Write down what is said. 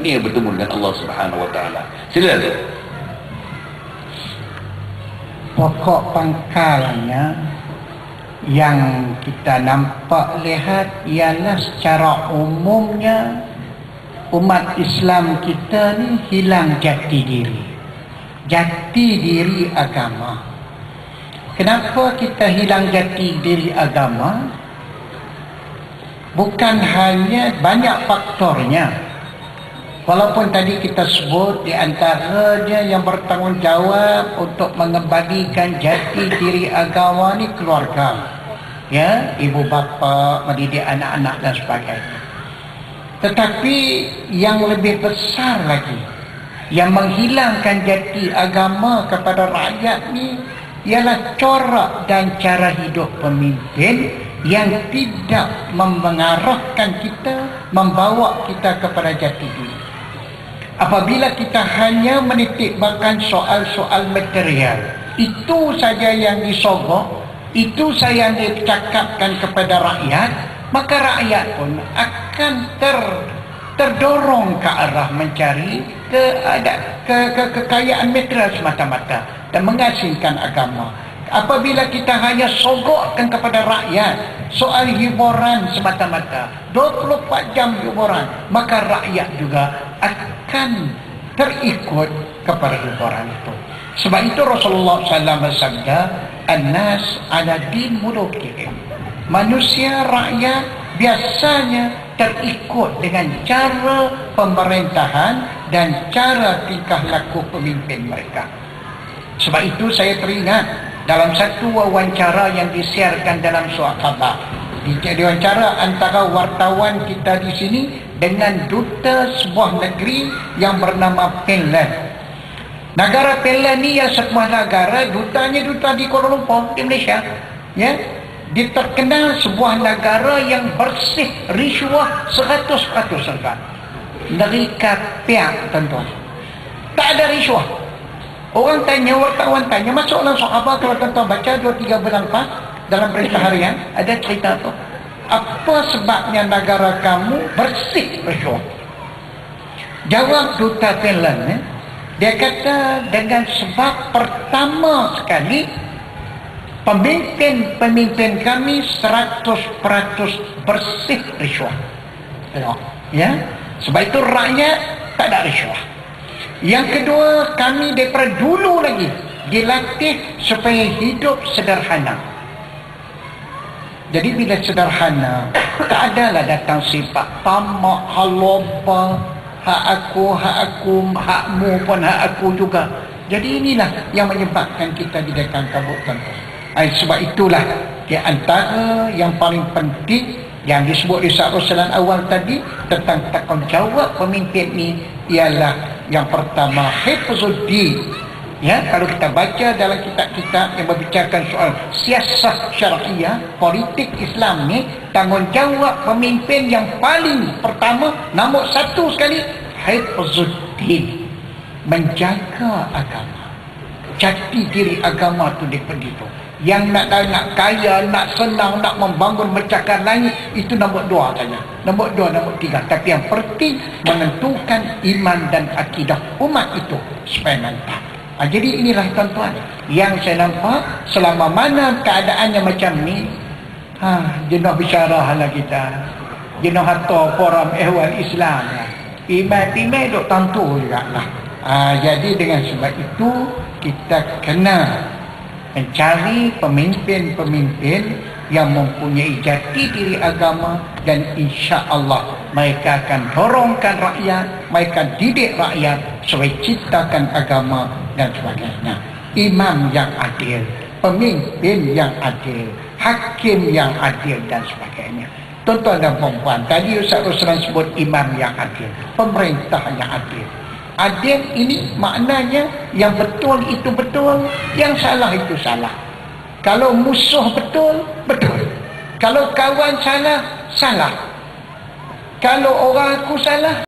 dunia bertemu dengan Allah Subhanahu Wa Taala. Silakan. Pokok pangkalnya yang kita nampak lihat ialah secara umumnya umat Islam kita ni hilang jati diri agama. Kenapa kita hilang jati diri agama? Bukan hanya banyak faktornya. Walaupun tadi kita sebut di antaranya yang bertanggungjawab untuk mengembalikan jati diri agama ni keluarga. Ya, ibu bapa, mendidik anak-anak dan sebagainya. Tetapi yang lebih besar lagi, yang menghilangkan jati agama kepada rakyat ni ialah corak dan cara hidup pemimpin yang tidak mengarahkan kita, membawa kita kepada jati diri. Apabila kita hanya menitikberatkan soal-soal material, itu saja yang disogok, itu saja yang dicakapkan kepada rakyat, maka rakyat pun akan terdorong ke arah mencari kekayaan material semata-mata dan mengasingkan agama. Apabila kita hanya sogokkan kepada rakyat soal hiburan semata-mata, 24 jam hiburan, maka rakyat juga akan terikut kepada hiburan itu. Sebab itu Rasulullah SAW bersabda, "An-nas ala din mulukihim." Manusia, rakyat biasanya terikut dengan cara pemerintahan dan cara tingkah laku pemimpin mereka. Sebab itu saya teringat dalam satu wawancara yang disiarkan dalam surat khabar, wawancara antara wartawan kita di sini dengan duta sebuah negeri yang bernama Finland. Negara Finland ni yang sebuah negara, dutanya duta di Kuala Lumpur di Malaysia, ya, diterkenal sebuah negara yang bersih risuah 100% serta. Nerika piak, tuan-tuan, tak ada risuah. Orang tanya, wartawan tanya, masuk dalam sahabat, kalau tuan-tuan baca 2-3 bulan lepas dalam berita harian ada cerita tu, apa sebabnya negara kamu bersih risuah? Jawab duta Finland, dia kata dengan sebab pertama sekali pemimpin kami 100% bersih risuah. Ya, sebab itu rakyat tak ada risuah. Yang kedua, kami daripada dulu lagi dilatih supaya hidup sederhana. Jadi bila sederhana, tak adalah datang sifat tamak, haloba, hak aku, hakmu pun hak aku juga. Jadi inilah yang menyebabkan kita didekang kabut, tuan-tuan. Sebab itulah di antara yang paling penting yang disebut di saat awal tadi tentang tanggungjawab pemimpin ni ialah yang pertama, hifzuddin. Ya, kalau kita baca dalam kitab-kitab yang berbicarakan soal siasah syariah, politik Islam ni, tanggungjawab pemimpin yang paling pertama, nombor satu sekali, hifzuddin, menjaga agama. Jati diri agama tu daripada itu. Yang nak kaya, nak senang, nak membangun mecahkan langit, itu nombor 2 saja. Nombor 2, nombor 3. Tapi yang penting menentukan iman dan akidah umat itu supaya mantap. Jadi inilah, tuan-tuan, yang saya nampak selama mana keadaannya macam ni, jenuh bicara hala kita, jenuh harta forum ehwal Islam, imam-imam duk tentu juga lah. Jadi dengan sebab itu kita kena mencari pemimpin-pemimpin yang mempunyai jati diri agama, dan insya-Allah mereka akan dorongkan rakyat, mereka didik rakyat supaya ciptakan agama dan sebagainya. Imam yang adil, pemimpin yang adil, hakim yang adil dan sebagainya. Tuan-tuan dan puan-puan, tadi Ustaz Ruslan sebut imam yang adil, pemerintah yang adil. Adil ini maknanya yang betul itu betul, yang salah itu salah. Kalau musuh betul, betul. Kalau kawan salah, salah. Kalau orang aku salah,